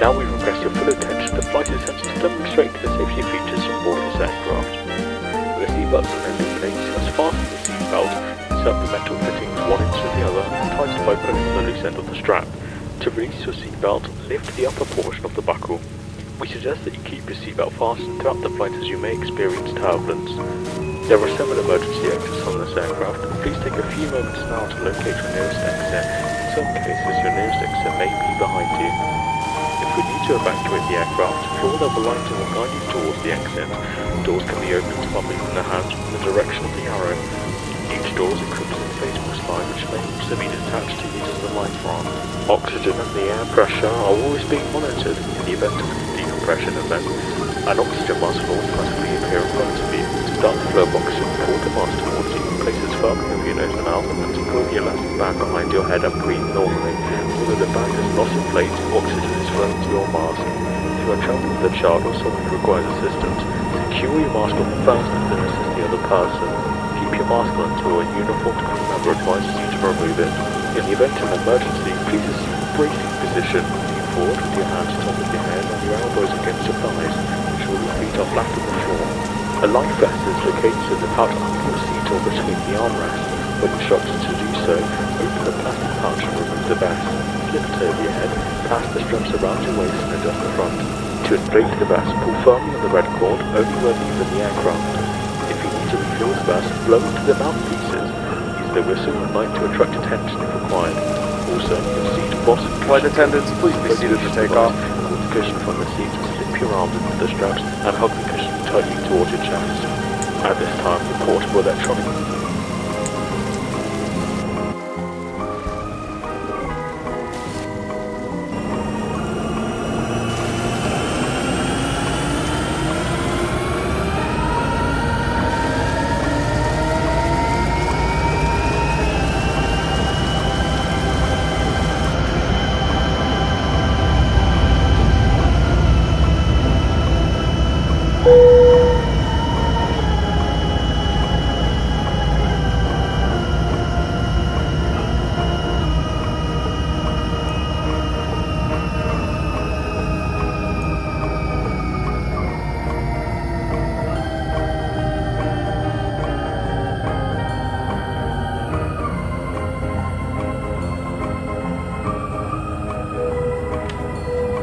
Now we request your full attention to flight attendants to demonstrate the safety features on board this aircraft. The seatbelts are illuminated as fast as the seatbelt, insert the metal fittings one into the other and tighten by pulling on the loose end of the strap. To release your seatbelt, lift the upper portion of the buckle. We suggest that you keep your seatbelt fastened throughout the flight as you may experience turbulence. There are 7 emergency exits on this aircraft. Please take a few moments now to locate your nearest exit. In some cases, your nearest exit may be behind you. If we need to evacuate the aircraft, floor level lines will guide you towards the exit. Doors can be opened by moving the hands from the direction of the arrow. Each storage doors equipped with inflatable slide which may also be detached to use as a life raft. Oxygen and the air pressure are always being monitored. In the event of a decompression event, an oxygen mask will automatically appear in front of you. To start the flow of oxygen, pull the mask towards you, place it firmly over your nose and mouth, and to pull the elastic band behind your head and breathe normally. Although the band is not inflated, oxygen is flowing to your mask. If you are traveling with a child or someone who requires assistance, secure your mask on first and then assist the other person. Keep your mask on until a uniformed crew member advises you to remove it. In the event of an emergency, please assume a bracing position. Lean forward with your hands top of your head and your elbows against your thighs. Ensure your feet are flat on the floor. A life vest is located in the pouch under your seat or between the armrests. When instructed to do so, open the plastic pouch and remove the vest. Slip it over your head, pass the straps around your waist and adjust the front. To inflate the vest, pull firmly on the red cord, only when using the aircraft. If you need to refill the vest, blow into the mouthpieces. Use the whistle and light to attract attention if required. Also, your seat bottom Flight attendants, please be seated for takeoff. Pull the cushion from the seat, slip your arms into the straps, and hug the cushion tightly towards your chest. At this time, the portable electronic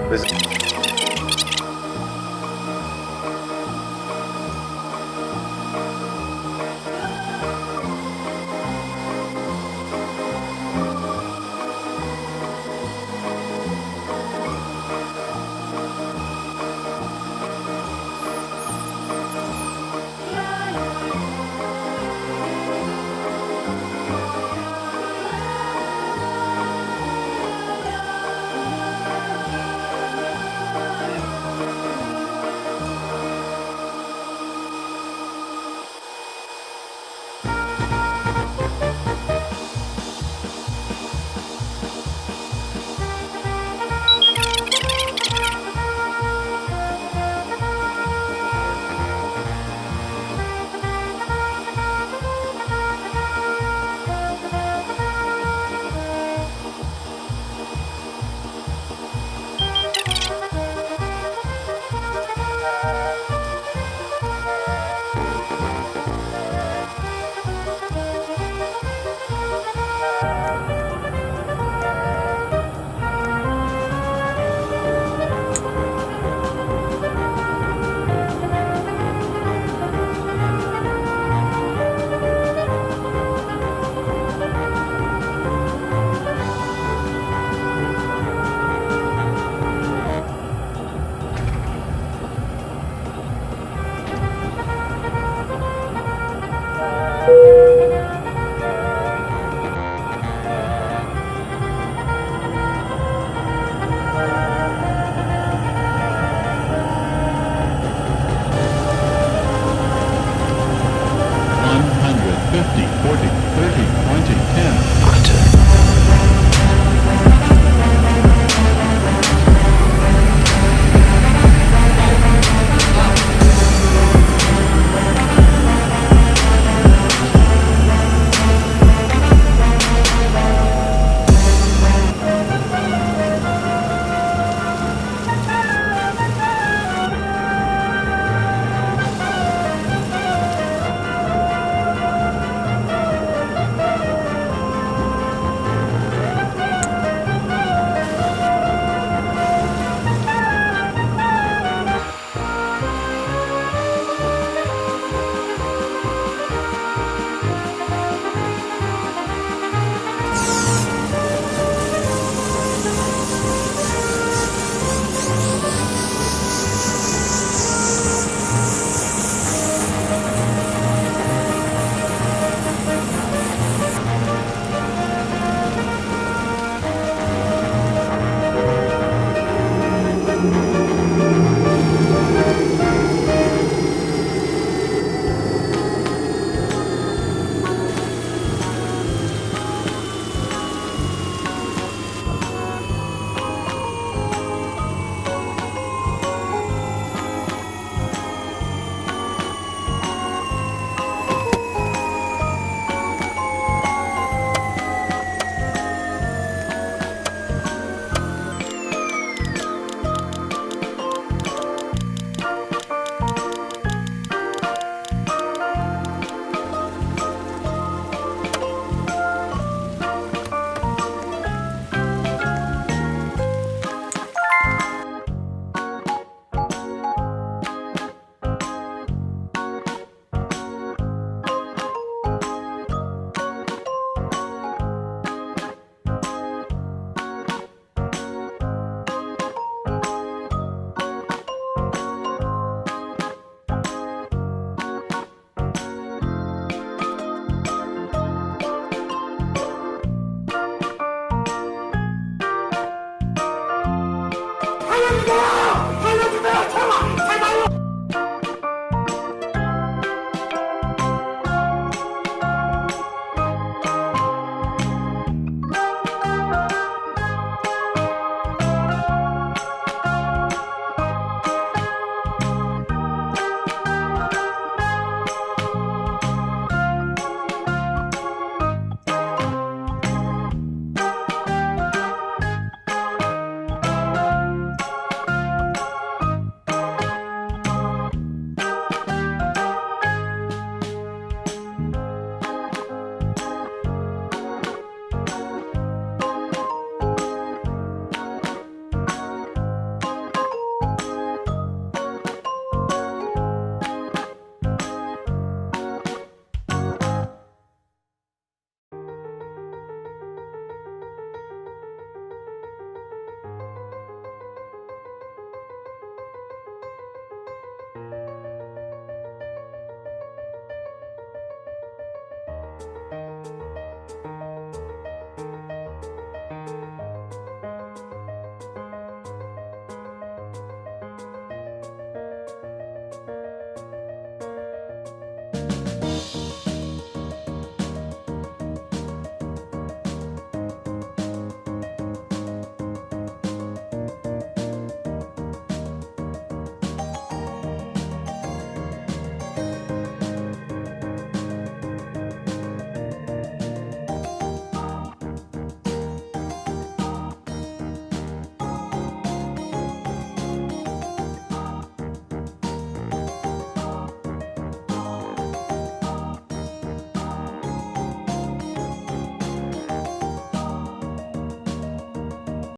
This